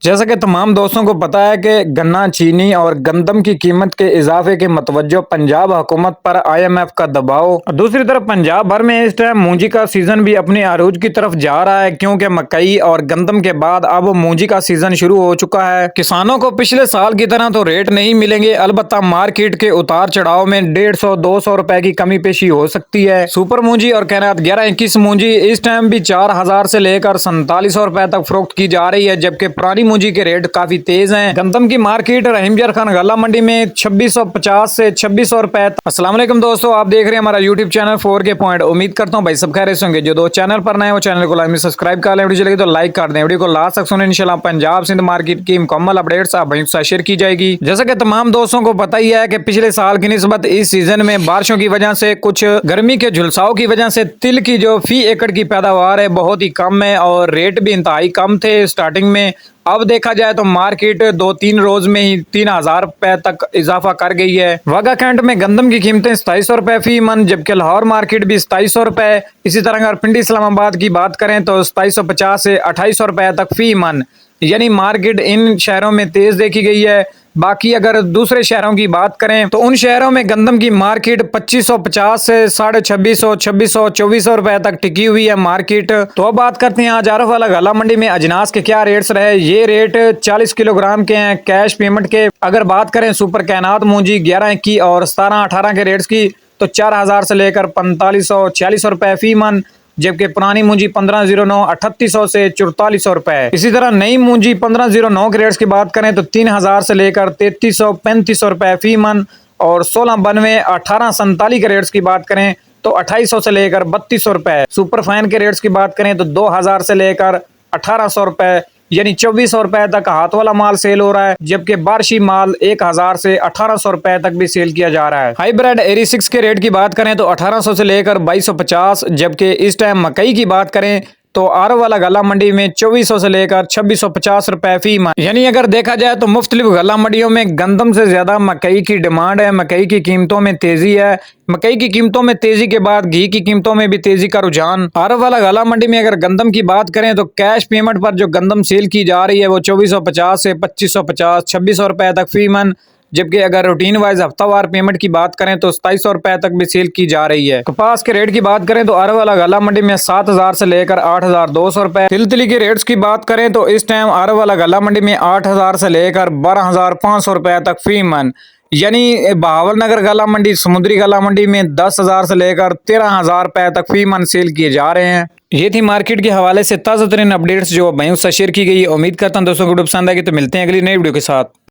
जैसा कि तमाम दोस्तों को पता है कि गन्ना, चीनी और गंदम की कीमत के इजाफे के मतवज्जो पंजाब हुकूमत पर आईएमएफ का दबाव और दूसरी तरफ पंजाब भर में इस टाइम मूंजी का सीजन भी अपने आरूज की तरफ जा रहा है, क्योंकि मकई और गंदम के बाद अब मूंजी का सीजन शुरू हो चुका है। किसानों को पिछले साल की तरह तो रेट नहीं मिलेंगे, अलबत्ता मार्केट के उतार चढ़ाव में 150-200 रुपए की कमी पेशी हो सकती है। सुपर मूंजी और कैनात 11-21 मूंजी इस टाइम भी 4000 से लेकर 4700 रुपए तक फरोख्त की जा रही है, जबकि पुरानी मूंजी के रेट काफी तेज हैं। गंदम की मार्केट रहीमजर खान गल्ला मंडी में 2650 से 2600 रुपए। अस्सलाम वालेकुम दोस्तों, आप देख रहे हैं हमारा यूट्यूब चैनल 4K पॉइंट। उम्मीद करता हूं भाई सब खैरियत से होंगे। जो दोस्त चैनल पर नए हो चैनल को लाइक में सब्सक्राइब कर लें, वीडियो चलेगी तो लाइक कर दें। वीडियो को लास्ट तक सुने, इंशाल्लाह पंजाब सिंध मार्केट की मुकम्मल अपडेट्स आप भाई से शेयर की जाएगी। जैसा कि तमाम दोस्तों को पता ही है कि पिछले साल की निस्बत इस सीजन में बारिशों की वजह से, कुछ गर्मी के झुलसाव की वजह से तिल की जो फी एकड़ की पैदावार है बहुत ही कम है और रेट भी इंतहाई कम थे स्टार्टिंग में। अब देखा जाए तो मार्केट 2-3 रोज में ही 3000 रुपए तक इजाफा कर गई है। वाघा कैंट में गंदम की कीमतें 2700 रुपए फी मन, जबकि लाहौर मार्केट भी 2700 रुपए। इसी तरह अगर पिंडी इस्लामाबाद की बात करें तो 2750 से 2800 रुपए तक फी मन, यानी मार्केट इन शहरों में तेज देखी गई है। बाकी अगर दूसरे शहरों की बात करें तो उन शहरों में गंदम की मार्केट 2550 से 2650, 2600, 2400 रुपए तक टिकी हुई है मार्केट। तो अब बात करते हैं आज आरफ वाला गल्ला मंडी में अजनास के क्या रेट्स रहे। ये रेट 40 किलोग्राम के हैं कैश पेमेंट के। अगर बात करें सुपर कैनात मूंजी 11-21 और 17-18 के रेट्स की तो 4000 से लेकर 4500-4600 रुपए फी मन, जबकि पुरानी मूंजी 1509 3800 से 4400 रुपए। इसी तरह नई मूंजी 1509 के रेट्स की बात करें तो 3000 से लेकर 3300 3500 रुपए फी मन, और 1692 1847 के रेट्स की बात करें तो 2800 से लेकर 3200 रुपए। सुपर फाइन के रेट्स की बात करें तो 2000 से लेकर 1800 रुपए, यानी 2400 रुपए तक हाथ वाला माल सेल हो रहा है, जबकि बारशी माल 1000 से 1800 रुपए तक भी सेल किया जा रहा है। हाइब्रिड एरी 6 के रेट की बात करें तो 1800 से लेकर 2250, जबकि इस टाइम मकई की बात करें तो आर वाला गला मंडी में 2400 से लेकर 2650 रुपए फी मन। यानी अगर देखा जाए तो मुख्तलिफ गला मंडियों में गंदम से ज्यादा मकई की डिमांड है। मकई की कीमतों में तेजी है। मकई की कीमतों में तेजी के बाद घी की कीमतों में भी तेजी का रुझान। आरफ वाला गला मंडी में अगर गंदम की बात करें तो कैश पेमेंट पर जो गंदम सेल की जा रही है वो 2450 से 2550, 2600 रुपए तक फी मन, जबकि अगर रूटीन वाइज हफ्तावार पेमेंट की बात करें तो 2700 रुपए तक भी सेल की जा रही है। कपास के रेट की बात करें तो आरफ वाला गला मंडी में 7000 से लेकर 8200 रुपए। तिलतली के रेट्स की बात करें तो इस टाइम आरफ वाला गला मंडी में 8000 से लेकर 12500 रुपए तक फी मन, यानी बहावल नगर गला मंडी, समुद्री गला मंडी में 10,000 से लेकर 13,000 रुपए तक फी मन सेल किए जा रहे हैं। ये थी मार्केट के हवाले से ताज़ा तरीन अपडेट्स जो भाइयों से शेयर की गई। उम्मीद करता हूं दोस्तों को वीडियो पसंद आएगी। तो मिलते हैं अगली नई वीडियो के साथ।